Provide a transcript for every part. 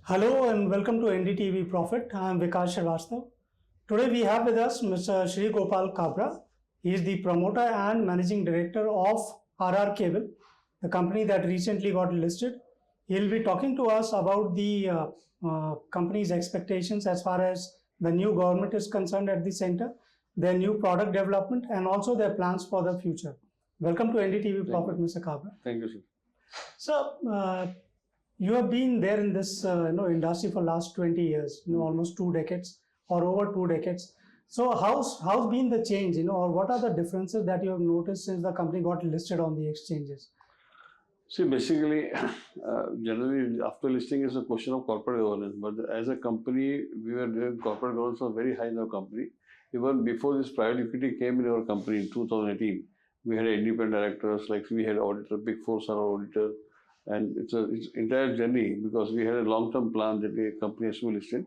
Hello and welcome to NDTV Profit. I am Vikas Srivastava. Today we have with us Mr. Shreegopal Kabra. He is the promoter and managing director of RR Cable, the company that recently got listed. He will be talking to us about the company's expectations as far as the new government is concerned at the center, their new product development, and also their plans for the future. Welcome to NDTV Profit, Mr. Kabra. Thank you, sir. So, you have been there in this industry for last 20 years, almost 2 decades or over 2 decades. So how's been the change, or what are the differences that you have noticed since the company got listed on the exchanges? See, basically, generally after listing is a question of corporate governance. But as a company, we were doing corporate governance was very high in our company. Even before this private equity came in our company in 2018, we had independent directors, like we had auditor, Big Four are auditor. And it's entire journey because we had a long-term plan that the company has to be listed.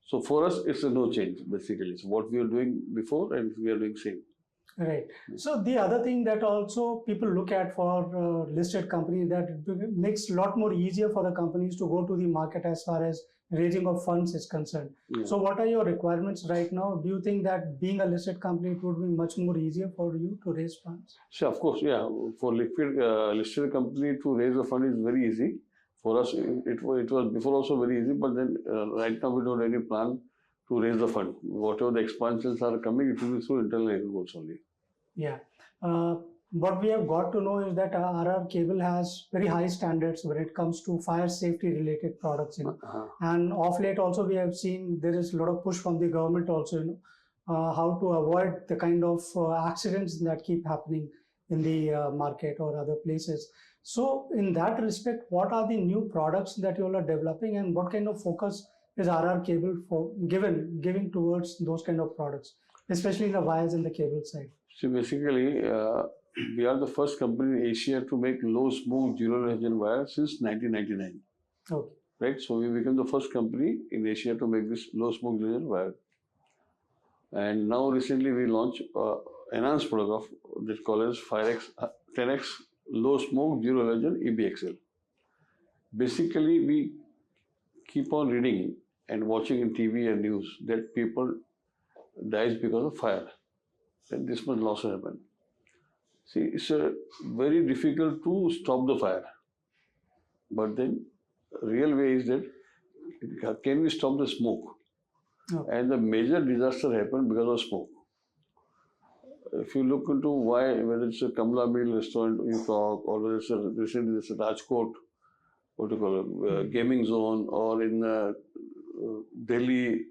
So for us, it's a no change, basically. It's what we were doing before and we are doing same. Right. So the other thing that also people look at for listed companies, that it makes a lot more easier for the companies to go to the market as far as raising of funds is concerned. Yeah. So what are your requirements right now? Do you think that being a listed company, it would be much more easier for you to raise funds? Sure, of course, yeah. For listed company to raise a fund is very easy. For us, it was before also very easy, but then right now we don't have any plan to raise the fund. Whatever the expansions are coming, it will be through internal accruals only. Yeah. What we have got to know is that RR Cable has very high standards when it comes to fire safety related products. And of late also we have seen there is a lot of push from the government also, how to avoid the kind of accidents that keep happening in the market or other places. So in that respect, what are the new products that you all are developing and what kind of focus is RR Cable for giving towards those kind of products, especially in the wires and the cable side? So basically, we are the first company in Asia to make low smoke zero emission wire since 1999. Okay. Right. So we became the first company in Asia to make this low smoke zero emission wire. And now recently we launched enhanced product of this called as 10x low smoke zero emission EBXL. Basically, we keep on reading and watching in TV and news that people dies because of fire. And this much loss will happen. See, it's very difficult to stop the fire. But then, real way is that can we stop the smoke? Okay. And the major disaster happened because of smoke. If you look into why, whether it's a Kabel MD restaurant you talk, or whether it's recently it's a Rajkot, what do you call it, gaming zone, or in Delhi,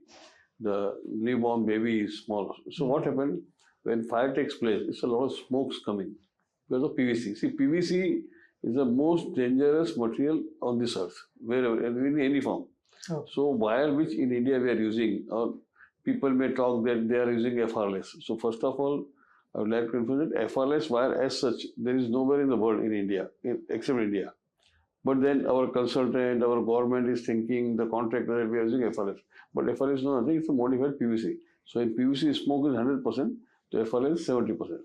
the newborn baby is small. So what happened? When fire takes place, it's a lot of smokes coming because of PVC. See, PVC is the most dangerous material on this earth, wherever, in any form. Oh. So, wire which in India we are using, people may talk that they are using FRless. So, first of all, I would like to inform that FRless wire as such, there is nowhere in the world in India, except India. But then our consultant, our government is thinking, the contractor that we are using FRless. But FRless is not nothing, it's a modified PVC. So, in PVC, smoke is 100%. To FRless 70%.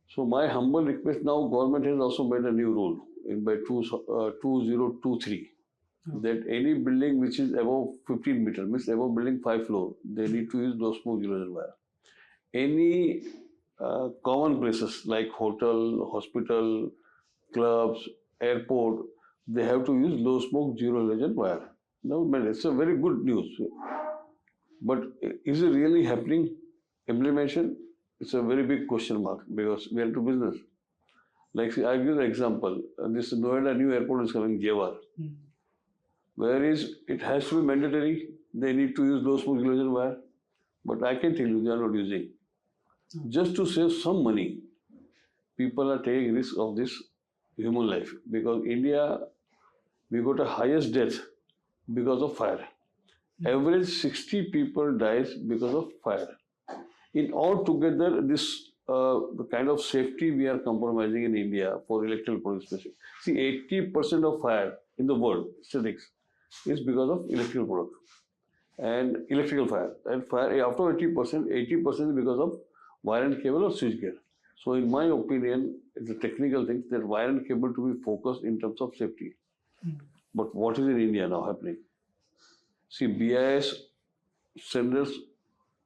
So my humble request now, government has also made a new rule by 2023 that any building which is above 15 meters, means above building 5 floors, they need to use low smoke zero emission wire. Any common places like hotel, hospital, clubs, airport, they have to use low smoke zero emission wire. Now, it's a very good news. But is it really happening? Implementation, it's a very big question mark because we are into business. Like, see, I'll give you an example. This Noida new airport is coming, Jewar. Whereas it has to be mandatory, they need to use low smoke zero emission wire. But I can tell you, they are not using. Just to save some money, people are taking risk of this human life. Because India, we got a highest death because of fire. Average 60 people dies because of fire. In all together, this the kind of safety we are compromising in India for electrical products. See, 80% of fire in the world, statistics, is because of electrical product and electrical fire. And fire after 80% is because of wire and cable or switchgear. So, in my opinion, it's a technical thing that wire and cable to be focused in terms of safety. But what is in India now happening? See, BIS standards,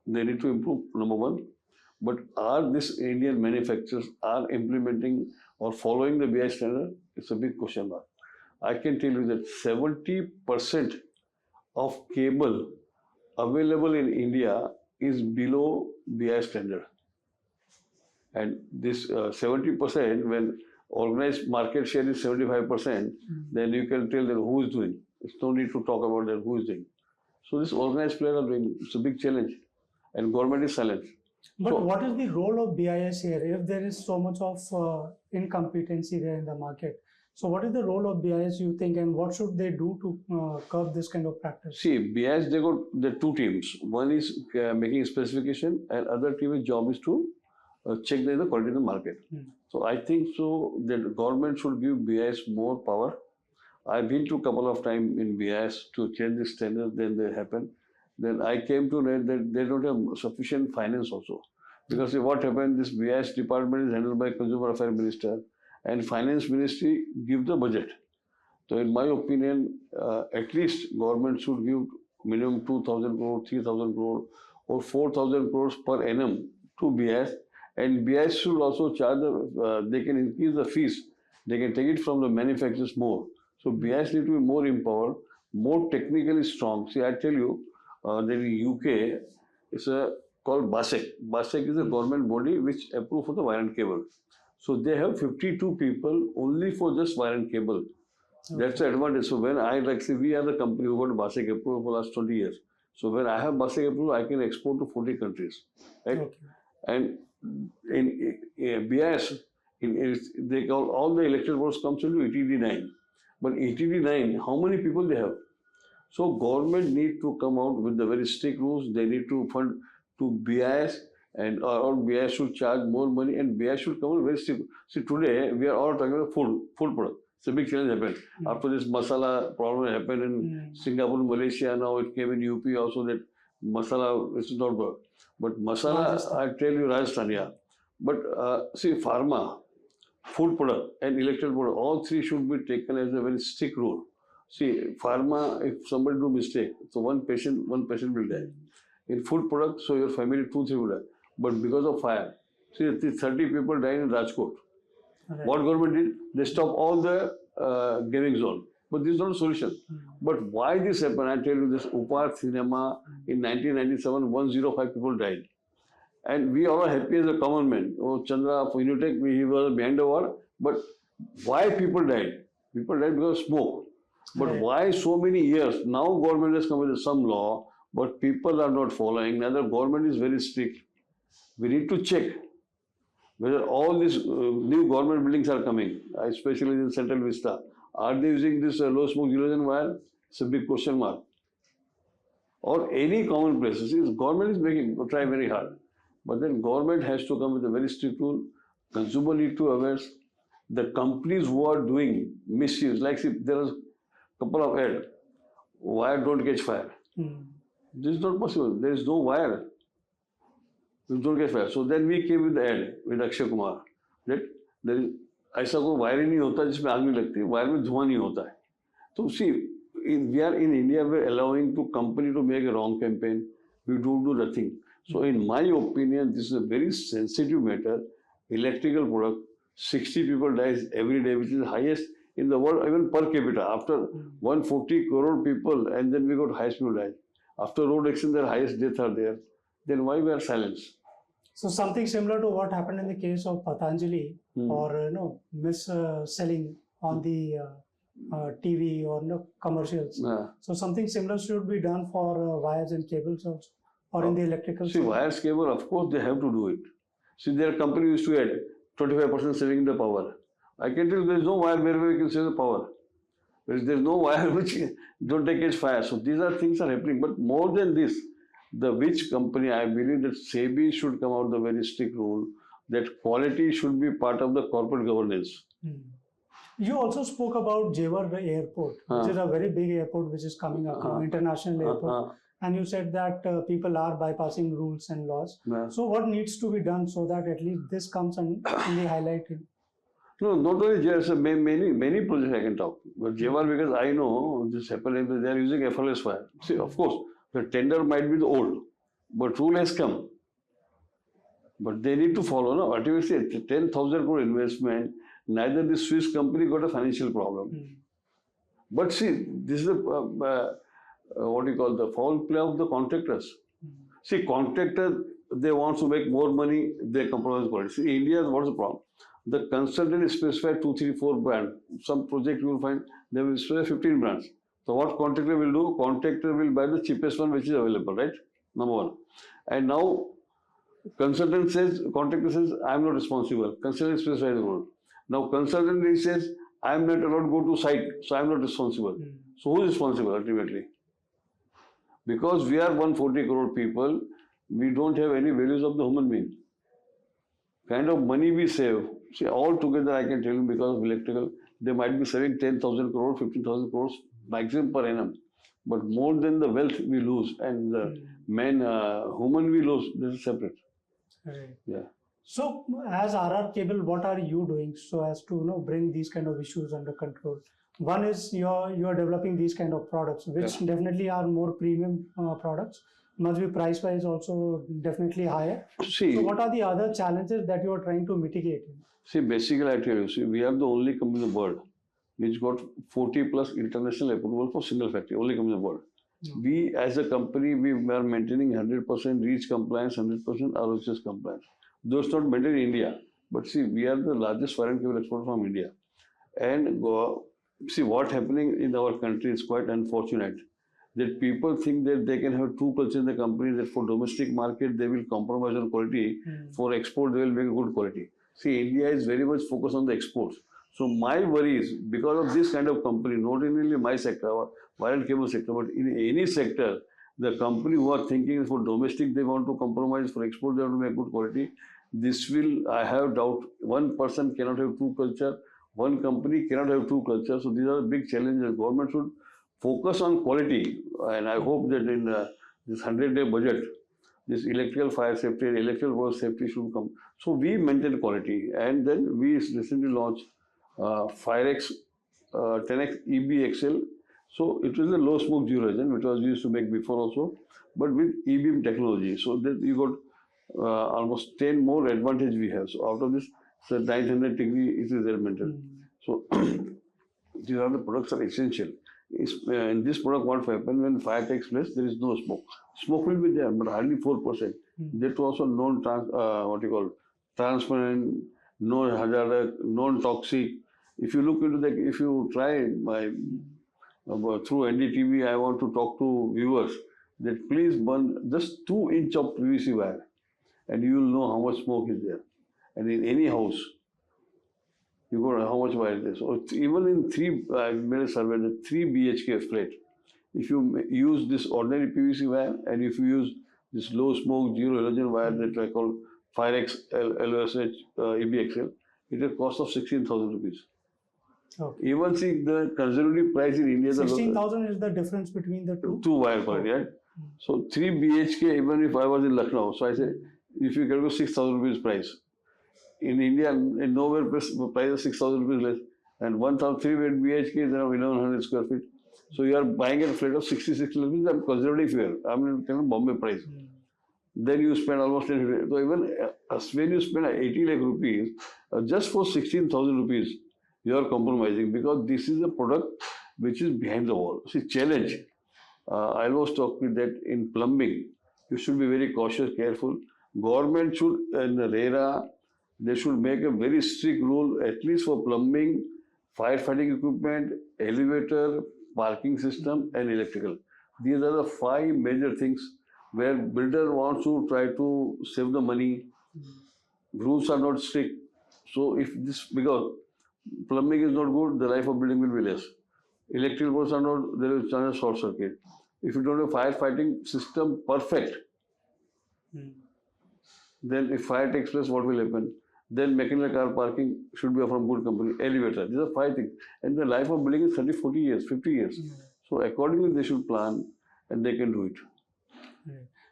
they need to improve, number one. But are these Indian manufacturers are implementing or following the BIS standard? It's a big question mark. I can tell you that 70% of cable available in India is below BIS standard. And this 70%, when organized market share is 75%, then you can tell that who is doing. There's no need to talk about that who is doing. So this organized players are doing. It's a big challenge, and government is silent. But So, what is the role of BIS here if there is so much of incompetency there in the market? So what is the role of BIS, you think, and what should they do to curb this kind of practice? see, BIS, they got the two teams. One is making specification, and other team's job is to check the quality of the market. So I think so that government should give BIS more power. I've been to a couple of times in BIS to change the standards, then they happen. Then I came to know that they don't have sufficient finance also. Because what happened, this BIS department is handled by Consumer Affairs Minister, and Finance Ministry give the budget. So in my opinion, at least government should give minimum 2,000 crore, 3,000 crore or 4,000 crores per annum to BIS. And BIS should also charge, they can increase the fees. They can take it from the manufacturers more. So BIS need to be more empowered, more technically strong. See, I tell you, that in UK, it's called BASEC. BASEC is a government body which approve for the wire and cable. So they have 52 people only for just wire and cable. Okay. That's the advantage. So when we are the company who got BASEC approval for last 20 years. So when I have BASEC approval, I can export to 40 countries, right? Okay. And in BIS, they call all the elected boards comes into ETD9. But ETD9, how many people they have? So government need to come out with the very strict rules. They need to fund to BIS, and or BIS should charge more money, and BIS should come out very strict. See, today we are all talking about food product. It's a big challenge happened. After this masala problem happened in Singapore, Malaysia, now it came in UP also that masala is not good. But masala, I tell you, Rajasthan, yeah. But see, pharma, food product and electrical product, all three should be taken as a very strict rule. See, pharma, if somebody do mistake, so one patient will die. In food product, so your family 2-3 will die. But because of fire, see, 30 people died in Rajkot. Okay. What government did? They stopped all the gaming zone. But this is not a solution. But why this happened? I tell you, this Upar cinema in 1997, 105 people died. And we all are happy as a common man. Oh, Chandra, for Unitech, he was behind the wall. But why people died? People died because of smoke. But why so many years? Now government has come with some law, but people are not following. Now the government is very strict. We need to check whether all these new government buildings are coming, especially in Central Vista. Are they using this low smoke zero wire? It's a big question mark. Or any common places. Government is try very hard. But then government has to come with a very strict rule. Consumer need to aware. The companies who are doing misuse, like see, there are couple of ads, wire don't catch fire. This is not possible. There is no wire. You don't catch fire. So then we came with the ad with Akshay Kumar that there is ऐसा कोई wire नहीं होता जिसमें आग नहीं लगती, wire में धुआं नहीं होता है. So see, we are in India, we are allowing to company to make a wrong campaign. We don't do nothing. So in my opinion, this is a very sensitive matter. Electrical product, 60 people dies every day, which is the highest in the world, even per capita. After 140 crore people, and then we got highest people die. After road accident, the highest deaths are there. Then why we are silenced? So something similar to what happened in the case of Patanjali, or mis-selling on the TV or commercials. So something similar should be done for wires and cables also, or in the electrical. See, wires, cable, of course they have to do it. See, their company used to add 25% saving the power. I can tell you there is no wire where we can save the power. There is no wire which don't catch fire. So these are things are happening. But more than this, the which company, I believe that SEBI should come out with a very strict rule that quality should be part of the corporate governance. You also spoke about Jewar Airport, which is a very big airport which is coming up, international airport. And you said that people are bypassing rules and laws. So what needs to be done so that at least this comes in the highlight? No, not only JR, many projects I can talk. But JR, because I know this happened, they are using FLS fire. See, of course, the tender might be the old, but rule has come. But they need to follow. No, ultimately, 10,000 crore investment. Neither the Swiss company got a financial problem. But see, this is what you call the foul play of the contractors. See, contractor, they want to make more money, they compromise quality. See, India, what's the problem? The consultant specified 2, 3, 4 brands. Some project you will find they will specify 15 brands. So what contractor will do? Contractor will buy the cheapest one which is available, right? Number one. And now consultant says, contractor says, I am not responsible. Consultant specifies the rule. Now consultant says, I am not allowed to go to site, so I am not responsible. So who is responsible ultimately? Because we are 140 crore people, we don't have any values of the human being. Kind of money we save. See, all together I can tell you because of electrical, they might be saving 10,000 crore, 15,000 crores maximum per annum. But more than the wealth we lose and the human we lose, this is separate. Right. Yeah. So, as RR Cable, what are you doing so as to bring these kind of issues under control? One is you are developing these kind of products, which definitely are more premium products. Must be price wise also definitely higher. See, so what are the other challenges that you are trying to mitigate? See, basically, I tell you, see, we are the only company in the world which got 40 plus international approval for single factory, only company in the world. We, as a company, we are maintaining 100% REACH compliance, 100% ROHS compliance. Those not maintained in India, but see, we are the largest foreign cable exporter from India. And see, what happening in our country is quite unfortunate. That people think that they can have two culture in the company, that for domestic market they will compromise on quality, for export they will make a good quality. See, India is very much focused on the exports. So my worry is, because of this kind of company, not only my sector, wire and cable sector, but in any sector, the company who are thinking for domestic, they want to compromise, for export they want to make good quality. This will, I have doubt, one person cannot have two culture, one company cannot have two cultures. So these are big challenges. Government should focus on quality, and I hope that in this 100-day budget, this electrical fire safety and electrical work safety should come. So we maintain quality, and then we recently launched FireX 10X EBXL. So it was a low smoke zero agent, which was used to make before also, but with E-beam technology. So that you got almost 10 more advantage we have. So out of this, so 900 degree it is elemental. So these are the products are essential. In this product, what will happen when fire takes place, there is no smoke. Smoke will be there, but hardly 4%. That also transparent, non-hazardous, non-toxic. If you look into that, if you try through NDTV, I want to talk to viewers that please burn just 2 inches of PVC wire, and you will know how much smoke is there. And in any house, you go how much wire there is. So even in I made a survey, the 3 BHK flat, if you use this ordinary PVC wire and if you use this low smoke, zero halogen wire that I call FireX LOSH EBXL, it has cost of 16,000 rupees. Okay. Even see the conservative price in India. 16,000 is the difference between the two? Two wire quality, right? So 3 BHK, even if I was in Lucknow, so I say, if you can go 6,000 rupees price. In India, in nowhere price is 6,000 rupees less. And 1,003 BHK is around 1,100 square feet. So you are buying a flat of 66 rupees, I'm conservative here. I'm in Bombay price. Then you spend almost 10 rupees. So even when you spend 80 lakh rupees, just for 16,000 rupees, you are compromising, because this is a product which is behind the wall. See, challenge. I always talk with that in plumbing, you should be very cautious, careful. Government should, in RERA, they should make a very strict rule, at least for plumbing, firefighting equipment, elevator, parking system, and electrical. These are the 5 major things where builder wants to try to save the money. Rules are not strict. So if this, because plumbing is not good, the life of building will be less. Electrical boards are not, there is a chance of short circuit. If you don't have firefighting system perfect, then if fire takes place, what will happen? Then mechanical car parking should be from good company. Elevator, these are 5 things. And the life of building is 30, 40 years, 50 years. So accordingly, they should plan and they can do it.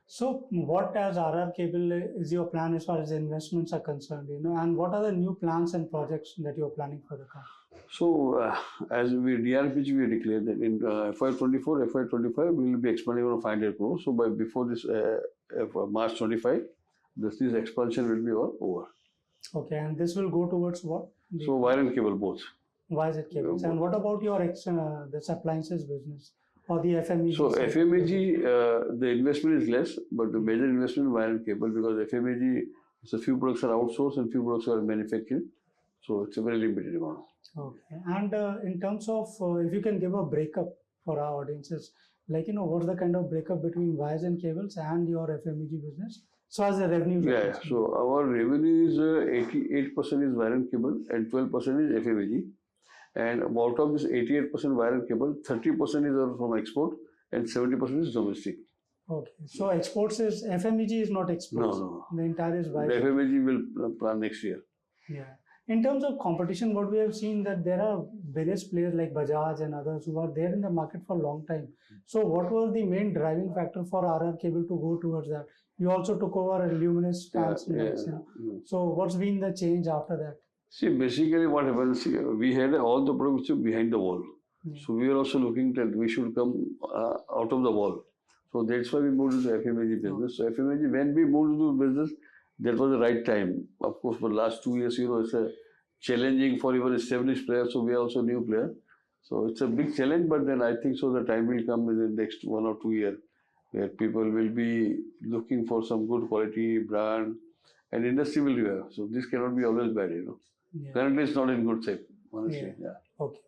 So what as RR Cable is your plan as far as investments are concerned, and what are the new plans and projects that you're planning for the company? So, as we DRPG, we declared that in FY24, FY25, we will be expanding on 500 crores. So, before this March 25, this expansion will be all over. Okay, and this will go towards what? So, wire and cable both. Why is it cables? And what about your this appliances business or the FMEG? So, FMEG, the investment is less, but the major investment in wire and cable, because FMEG, so few products are outsourced and few products are manufactured. So, it's a very limited amount. Okay. And in terms of, if you can give a breakup for our audiences, like, what's the kind of breakup between wires and cables and your FMEG business? So as the revenue. Yeah. So our revenue is 88% is wire and cable and 12% is FMEG. And out of this 88% wire and cable, 30% is from export and 70% is domestic. Okay. So exports is, FMEG is not exports. No. The entire is wire. The FMEG will plan next year. Yeah. In terms of competition, what we have seen that there are various players like Bajaj and others who are there in the market for a long time. So what was the main driving factor for RR Cable to go towards that? You also took over luminous fans. So what's been the change after that? See, basically what happens, we had all the products behind the wall. Yeah. So we are also looking that we should come out of the wall. So that's why we moved to the FMEG business. So FMEG, when we moved to business, that was the right time. Of course, for the last 2 years, it's a challenging for even established players. So we are also a new player. So it's a big challenge, but then I think so the time will come in the next 1 or 2 years where people will be looking for some good quality brand and industry will be there. So this cannot be always bad, Yeah. Currently, it's not in good shape, honestly. Yeah. Okay.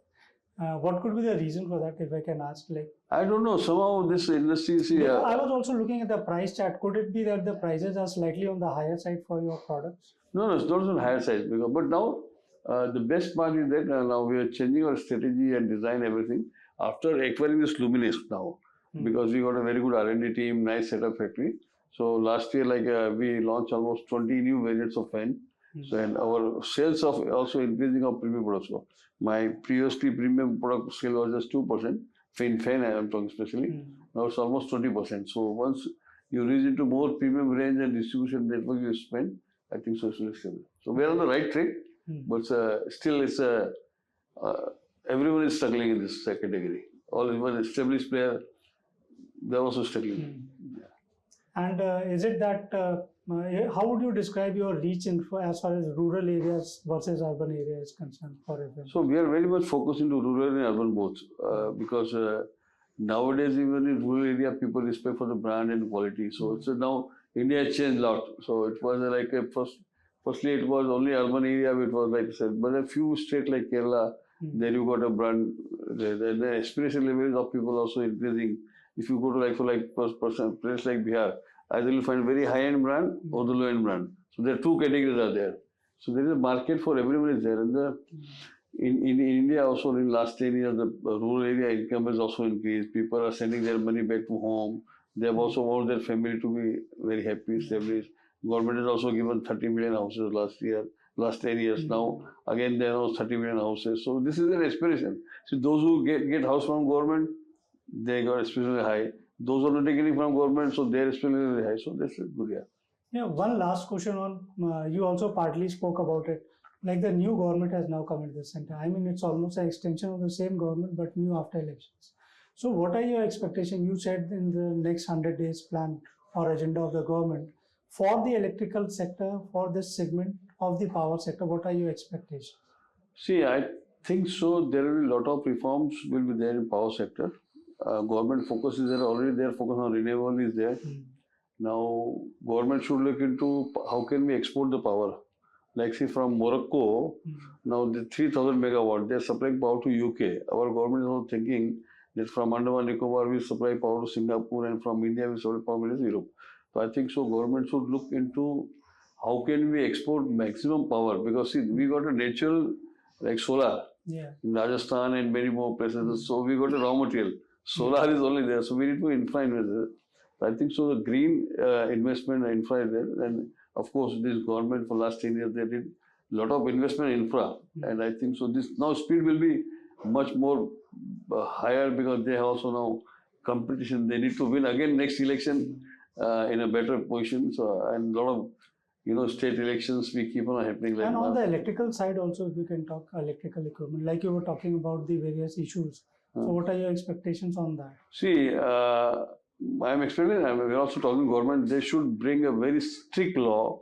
What could be the reason for that, if I can ask? I don't know. Somehow this industry, I was also looking at the price chart. Could it be that the prices are slightly on the higher side for your products? No, it's not on the higher side. But now, the best part is that now we are changing our strategy and design everything after acquiring this Luminous now. Because we got a very good R&D team, nice setup factory. So last year, we launched almost 20 new variants of fan. So, and our sales of also increasing of premium products. So my previously premium product scale was just 2%. Fan I am talking especially. Now it's almost 20%. So once you reach into more premium range and distribution network you spend, I think so it's stable. So we are on the right track, but still it's everyone is struggling in this category. All even established player, they're also struggling. And is it that, how would you describe your reach as far as rural areas versus urban areas concerned for FM? So we are very much focused into rural and urban both because nowadays even in rural area people respect for the brand and quality. So it's now India has changed a lot. So it was firstly it was only urban area, it was like I said, but a few states like Kerala, there you got a brand, the aspiration levels of people also increasing. If you go to place like Bihar, either you find very high-end brand or the low-end brand. So there are two categories are there. So there is a market for everyone is there. And in India also in last 10 years, the rural area income has also increased. People are sending their money back to home. They have also want their family to be very happy, established. Government has also given 30 million houses last 10 years. Now, again, there are 30 million houses. So this is an aspiration. So those who get house from government, they got especially high. Those who are not getting from government, so their experience is high. So that's good, Yeah, one last question on, you also partly spoke about it. Like the new government has now come into the center. I mean, it's almost an extension of the same government, but new after elections. So what are your expectations? You said in the next 100 days plan or agenda of the government for the electrical sector, for this segment of the power sector, what are your expectations? See, I think so. There will be a lot of reforms will be there in power sector. Government focus is there already. Their focus on renewable is there. Now, government should look into how can we export the power. Like say from Morocco, now the 3,000 megawatt, they're supplying power to UK. Our government is also thinking that from Andaman Nicobar we supply power to Singapore and from India we supply power to Europe. So I think so government should look into how can we export maximum power because see, we got a natural like solar in Rajasthan and many more places. So we got a raw material. Solar is only there, so we need to infra invest. I think so. The green investment infra is there, and of course, this government for last 10 years they did a lot of investment in infra, and I think so. This now speed will be much more higher because they have also now competition. They need to win again next election. in a better position. So, and a lot of, state elections we keep on happening like And on now. the electrical side also, if you can talk electrical equipment, like you were talking about the various issues. So what are your expectations on that? See, I'm explaining, we're also talking government, they should bring a very strict law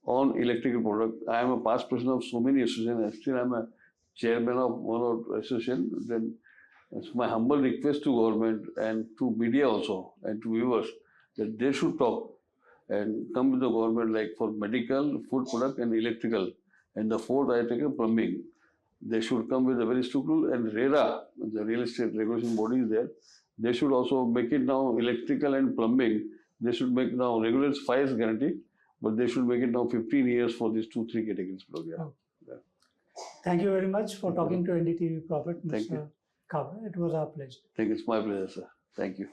on electrical product. I am a past president of so many associations, still I'm a chairman of one or association. Then it's my humble request to government and to media also and to viewers that they should talk and come with the government like for medical, food product and electrical. And the fourth I take a plumbing. They should come with a very strict rule, and RERA, the real estate regulation body is there. They should also make it now electrical and plumbing. They should make now regular 5 years guarantee, but they should make it now 15 years for these 2-3 categories. Oh. Thank you very much for talking to NDTV Profit, Thank Mr. Kabra. It was our pleasure. Thank you. It's my pleasure, sir. Thank you.